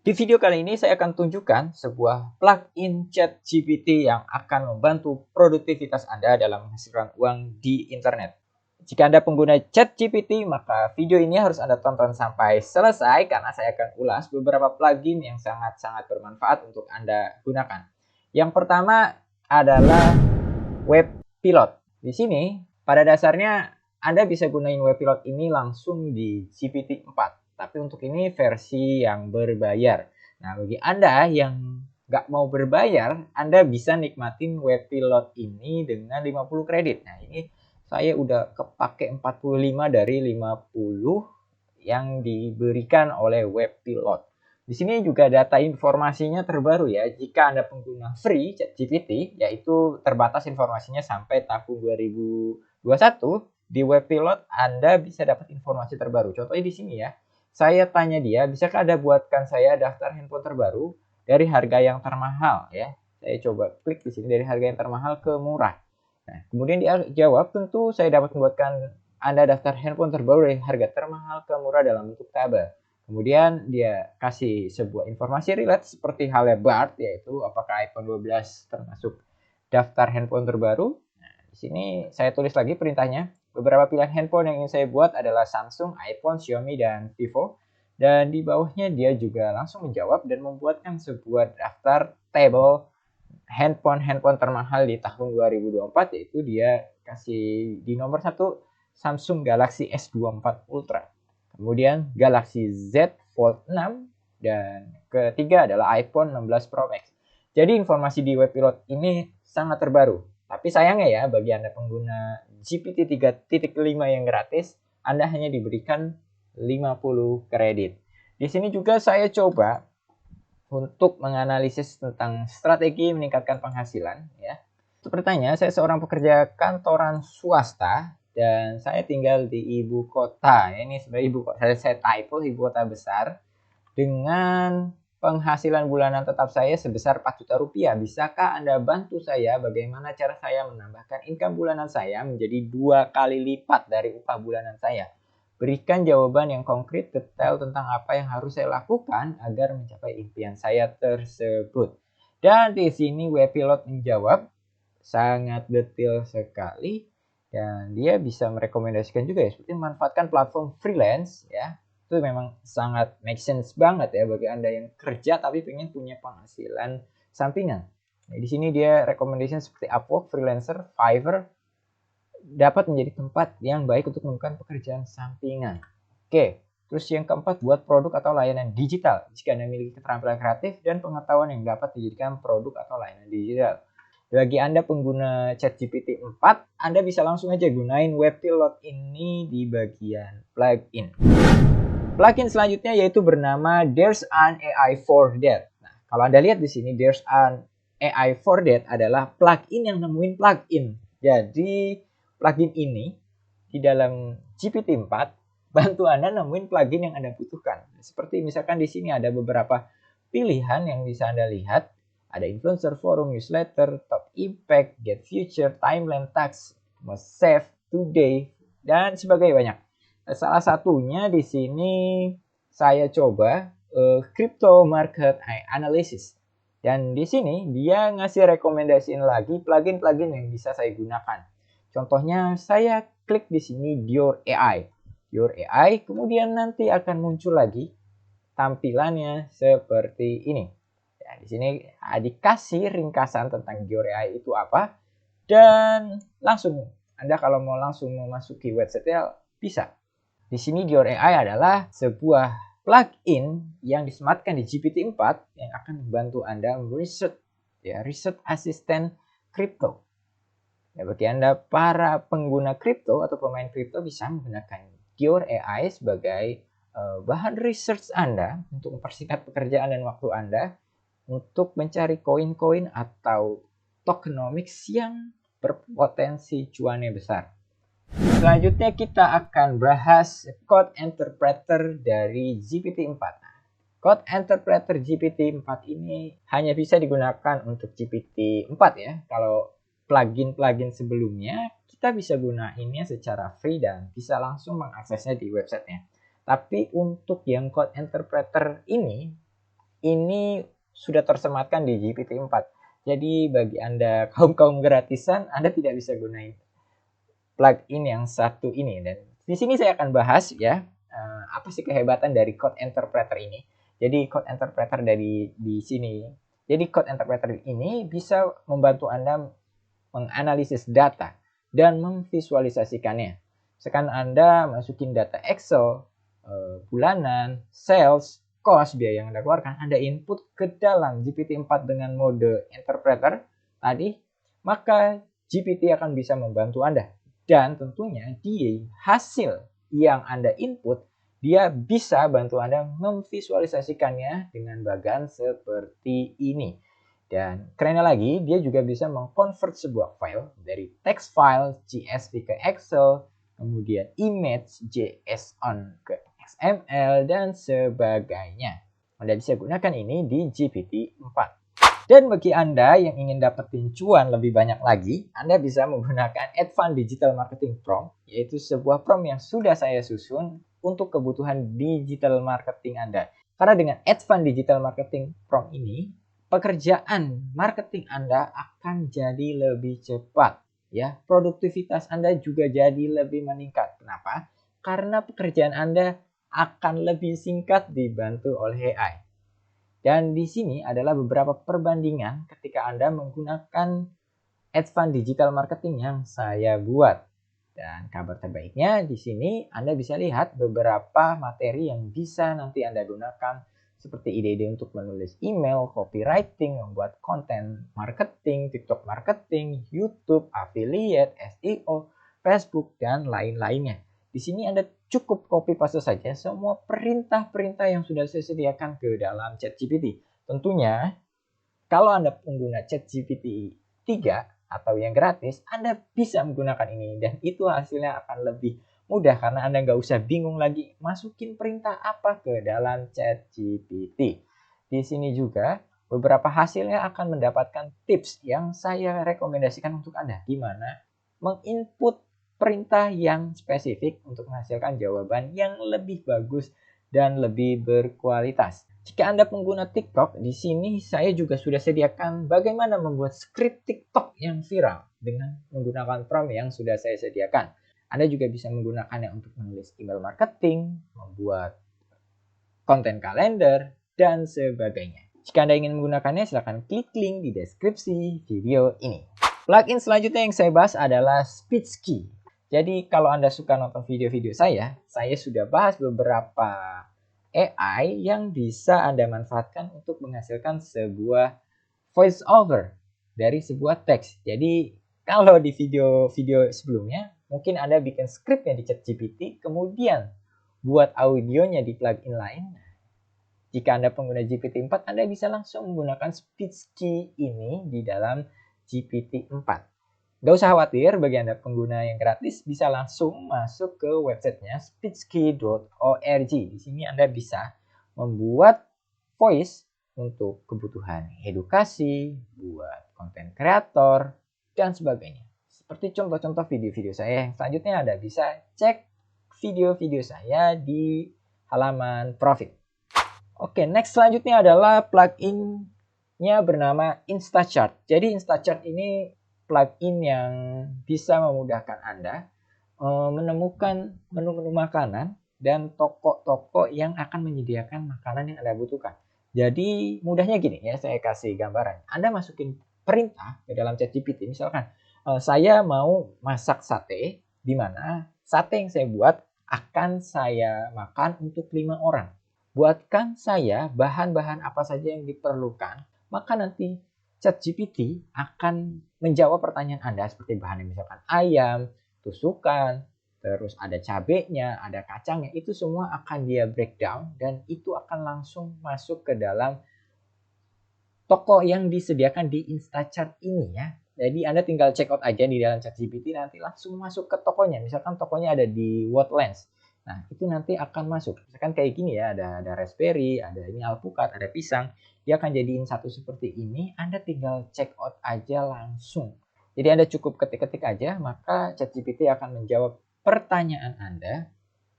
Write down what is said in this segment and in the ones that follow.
Di video kali ini saya akan tunjukkan sebuah plugin ChatGPT yang akan membantu produktivitas Anda dalam menghasilkan uang di internet. Jika Anda pengguna ChatGPT, maka video ini harus Anda tonton sampai selesai karena saya akan ulas beberapa plugin yang sangat-sangat bermanfaat untuk Anda gunakan. Yang pertama adalah Web Pilot. Di sini, pada dasarnya Anda bisa gunain Web Pilot ini langsung di GPT-4. Tapi untuk ini versi yang berbayar. Nah, bagi Anda yang nggak mau berbayar, Anda bisa nikmatin Web Pilot ini dengan 50 kredit. Nah, ini saya udah kepake 45 dari 50 yang diberikan oleh Web Pilot. Di sini juga data informasinya terbaru ya. Jika Anda pengguna free ChatGPT, yaitu terbatas informasinya sampai tahun 2021, di Web Pilot Anda bisa dapat informasi terbaru. Contohnya di sini ya. Saya tanya dia, bisakah Anda buatkan saya daftar handphone terbaru dari harga yang termahal ya. Saya coba klik di sini dari harga yang termahal ke murah. Nah, kemudian dia jawab, tentu saya dapat membuatkan Anda daftar handphone terbaru dari harga termahal ke murah dalam bentuk tabel. Kemudian dia kasih sebuah informasi relate seperti halnya BART, yaitu apakah iPhone 12 termasuk daftar handphone terbaru. Nah, di sini saya tulis lagi perintahnya. Beberapa pilihan handphone yang ingin saya buat adalah Samsung, iPhone, Xiaomi, dan Vivo. Dan di bawahnya dia juga langsung menjawab dan membuatkan sebuah daftar table handphone termahal di tahun 2024, yaitu dia kasih di nomor 1 Samsung Galaxy S24 Ultra. Kemudian Galaxy Z Fold 6 dan ketiga adalah iPhone 16 Pro Max. Jadi informasi di Web Pilot ini sangat terbaru. Tapi sayangnya ya, bagi Anda pengguna GPT 3.5 yang gratis, Anda hanya diberikan 50 kredit. Di sini juga saya coba untuk menganalisis tentang strategi meningkatkan penghasilan ya. Sepertinya saya seorang pekerja kantoran swasta dan saya tinggal di ibu kota. Ini sebenarnya ibu kota, saya typo ibu kota besar dengan penghasilan bulanan tetap saya sebesar 4 juta rupiah. Bisakah Anda bantu saya bagaimana cara saya menambahkan income bulanan saya menjadi 2 kali lipat dari upah bulanan saya? Berikan jawaban yang konkret, detail tentang apa yang harus saya lakukan agar mencapai impian saya tersebut. Dan di sini Webpilot menjawab sangat detail sekali dan dia bisa merekomendasikan juga ya seperti memanfaatkan platform freelance ya. Itu memang sangat make sense banget ya bagi Anda yang kerja tapi pengen punya penghasilan sampingan. Nah, di sini dia recommendation seperti Upwork, Freelancer, Fiverr dapat menjadi tempat yang baik untuk melakukan pekerjaan sampingan. Oke, terus yang keempat, buat produk atau layanan digital. Jika Anda memiliki keterampilan kreatif dan pengetahuan yang dapat dijadikan produk atau layanan digital. Bagi Anda pengguna ChatGPT 4, Anda bisa langsung aja gunain Webpilot ini di bagian plugin. Plugin selanjutnya yaitu bernama There's an AI for That. Nah, kalau Anda lihat di sini There's an AI for That adalah plugin yang nemuin plugin. Jadi plugin ini di dalam GPT-4 bantu Anda nemuin plugin yang Anda butuhkan. Seperti misalkan di sini ada beberapa pilihan yang bisa Anda lihat. Ada influencer forum, newsletter, top impact, get future, timeline tax, must save, today, dan sebagainya banyak. Salah satunya di sini saya coba crypto market analysis. Dan di sini dia ngasih rekomendasiin lagi plugin-plugin yang bisa saya gunakan. Contohnya saya klik di sini Dior AI. Dior AI kemudian nanti akan muncul lagi tampilannya seperti ini. Ya, di sini dikasih ringkasan tentang Dior AI itu apa dan langsung Anda kalau mau langsung memasuki website-nya bisa. Di sini Dior AI adalah sebuah plugin yang disematkan di GPT-4 yang akan membantu Anda riset asisten kripto. Ya, bagi Anda para pengguna kripto atau pemain kripto bisa menggunakan Dior AI sebagai bahan research Anda untuk mempersingkat pekerjaan dan waktu Anda untuk mencari koin-koin atau tokenomics yang berpotensi cuannya besar. Selanjutnya kita akan bahas code interpreter dari GPT-4. Code interpreter GPT-4 ini hanya bisa digunakan untuk GPT-4 ya. Kalau plugin-plugin sebelumnya kita bisa gunainnya secara free dan bisa langsung mengaksesnya di websitenya. Tapi untuk yang code interpreter ini ini sudah tersematkan di GPT-4. Jadi bagi Anda kaum gratisan, Anda tidak bisa gunain plugin yang satu ini. Dan di sini saya akan bahas ya, apa sih kehebatan dari Code Interpreter ini. Jadi Code Interpreter di sini. Jadi Code Interpreter ini bisa membantu Anda menganalisis data dan memvisualisasikannya. Misalkan Anda masukin data Excel, bulanan, sales, cost, biaya yang Anda keluarkan, Anda input ke dalam GPT-4 dengan mode interpreter tadi, maka GPT akan bisa membantu Anda. Dan tentunya di hasil yang Anda input, dia bisa bantu Anda memvisualisasikannya dengan bagan seperti ini. Dan kerennya lagi, dia juga bisa mengkonvert sebuah file dari text file CSV ke Excel, kemudian image JSON ke XML, dan sebagainya. Anda bisa gunakan ini di GPT-4. Dan bagi Anda yang ingin dapetin cuan lebih banyak lagi, Anda bisa menggunakan Advanced Digital Marketing Prompt, yaitu sebuah prompt yang sudah saya susun untuk kebutuhan digital marketing Anda. Karena dengan Advanced Digital Marketing Prompt ini, pekerjaan marketing Anda akan jadi lebih cepat. Ya, produktivitas Anda juga jadi lebih meningkat. Kenapa? Karena pekerjaan Anda akan lebih singkat dibantu oleh AI. Dan di sini adalah beberapa perbandingan ketika Anda menggunakan Advanced Digital Marketing yang saya buat. Dan kabar terbaiknya di sini Anda bisa lihat beberapa materi yang bisa nanti Anda gunakan seperti ide-ide untuk menulis email, copywriting, membuat konten marketing, TikTok marketing, YouTube, affiliate, SEO, Facebook, dan lain-lainnya. Di sini Anda cukup copy paste saja semua perintah-perintah yang sudah saya sediakan ke dalam ChatGPT. Tentunya kalau Anda pengguna ChatGPT 3 atau yang gratis, Anda bisa menggunakan ini dan itu hasilnya akan lebih mudah karena Anda nggak usah bingung lagi masukin perintah apa ke dalam ChatGPT. Di sini juga beberapa hasilnya akan mendapatkan tips yang saya rekomendasikan untuk Anda, di mana menginput perintah yang spesifik untuk menghasilkan jawaban yang lebih bagus dan lebih berkualitas. Jika Anda pengguna TikTok, di sini saya juga sudah sediakan bagaimana membuat skrip TikTok yang viral dengan menggunakan prompt yang sudah saya sediakan. Anda juga bisa menggunakannya untuk menulis email marketing, membuat konten kalender, dan sebagainya. Jika Anda ingin menggunakannya, silahkan klik link di deskripsi video ini. Plugin selanjutnya yang saya bahas adalah SpeechKey. Jadi kalau Anda suka nonton video-video saya sudah bahas beberapa AI yang bisa Anda manfaatkan untuk menghasilkan sebuah voice over dari sebuah teks. Jadi kalau di video-video sebelumnya, mungkin Anda bikin skripnya di ChatGPT, kemudian buat audionya di plugin lain. Jika Anda pengguna GPT-4, Anda bisa langsung menggunakan SpeechKey ini di dalam GPT-4. Gak usah khawatir, bagi Anda pengguna yang gratis bisa langsung masuk ke websitenya speechkey.org. Di sini Anda bisa membuat voice untuk kebutuhan edukasi, buat konten kreator, dan sebagainya. Seperti contoh-contoh video-video saya yang selanjutnya Anda bisa cek video-video saya di halaman profil. Oke, next selanjutnya adalah plugin-nya bernama Instachart. Jadi Instachart ini plugin yang bisa memudahkan Anda menemukan menu-menu makanan dan toko-toko yang akan menyediakan makanan yang Anda butuhkan. Jadi mudahnya gini ya, saya kasih gambaran. Anda masukin perintah ke dalam ChatGPT, misalkan saya mau masak sate, di mana sate yang saya buat akan saya makan untuk 5 orang. Buatkan saya bahan-bahan apa saja yang diperlukan, maka nanti ChatGPT akan menjawab pertanyaan Anda seperti bahannya misalkan ayam, tusukan, terus ada cabenya, ada kacangnya, itu semua akan dia breakdown dan itu akan langsung masuk ke dalam toko yang disediakan di Instachart ini ya. Jadi Anda tinggal check out aja di dalam ChatGPT, nanti langsung masuk ke tokonya. Misalkan tokonya ada di Wildlands. Nah, itu nanti akan masuk. Misalkan kayak gini ya, ada raspberry, ada ini alpukat, ada pisang. Dia akan jadiin satu seperti ini, Anda tinggal check out aja langsung. Jadi Anda cukup ketik-ketik aja, maka ChatGPT akan menjawab pertanyaan Anda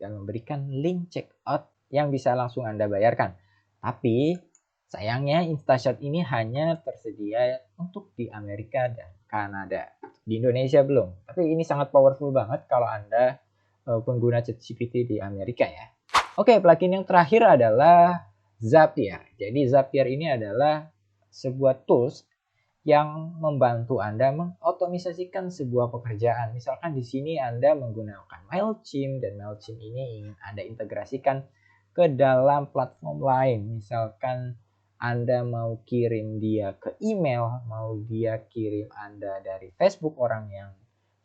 dan memberikan link check out yang bisa langsung Anda bayarkan. Tapi Sayangnya Instashot ini hanya tersedia untuk di Amerika dan Kanada. Di Indonesia belum. Tapi ini sangat powerful banget kalau Anda pengguna ChatGPT di Amerika ya. Oke, plugin yang terakhir adalah Zapier. Jadi Zapier ini adalah sebuah tools yang membantu Anda mengotomisasikan sebuah pekerjaan. Misalkan di sini Anda menggunakan MailChimp dan MailChimp ini ingin Anda integrasikan ke dalam platform lain. Misalkan Anda mau kirim dia ke email, mau dia kirim Anda dari Facebook orang yang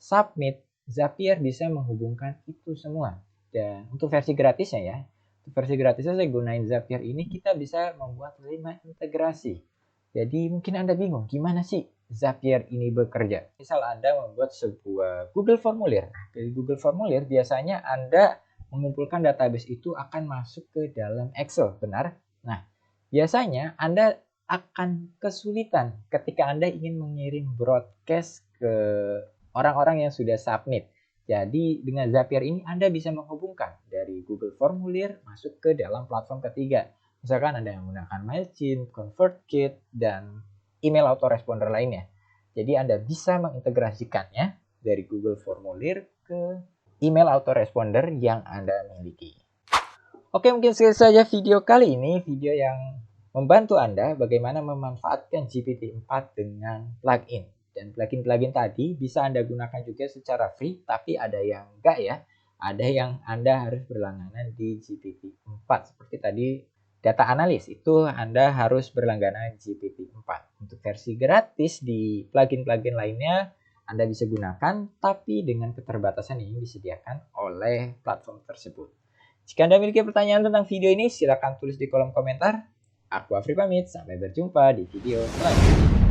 submit, Zapier bisa menghubungkan itu semua. Dan untuk versi gratisnya ya, untuk versi gratisnya saya gunain Zapier ini, kita bisa membuat 5 integrasi. Jadi mungkin Anda bingung, gimana sih Zapier ini bekerja? Misal Anda membuat sebuah Google Formulir. Dari Google Formulir biasanya Anda mengumpulkan database itu akan masuk ke dalam Excel, benar? Nah, biasanya Anda akan kesulitan ketika Anda ingin mengirim broadcast ke orang-orang yang sudah submit. Jadi dengan Zapier ini Anda bisa menghubungkan dari Google Formulir masuk ke dalam platform ketiga. Misalkan Anda yang menggunakan MailChimp, ConvertKit, dan email autoresponder lainnya. Jadi Anda bisa mengintegrasikannya dari Google Formulir ke email autoresponder yang Anda miliki. Oke, mungkin sekian saja video kali ini, video yang membantu Anda bagaimana memanfaatkan GPT-4 dengan plugin. Dan plugin-plugin tadi bisa Anda gunakan juga secara free, tapi ada yang enggak ya. Ada yang Anda harus berlangganan di GPT-4. Seperti tadi data analis itu Anda harus berlangganan GPT-4. Untuk versi gratis di plugin-plugin lainnya Anda bisa gunakan, tapi dengan keterbatasan yang disediakan oleh platform tersebut. Jika Anda memiliki pertanyaan tentang video ini, silakan tulis di kolom komentar. Aku Afri pamit, sampai berjumpa di video selanjutnya.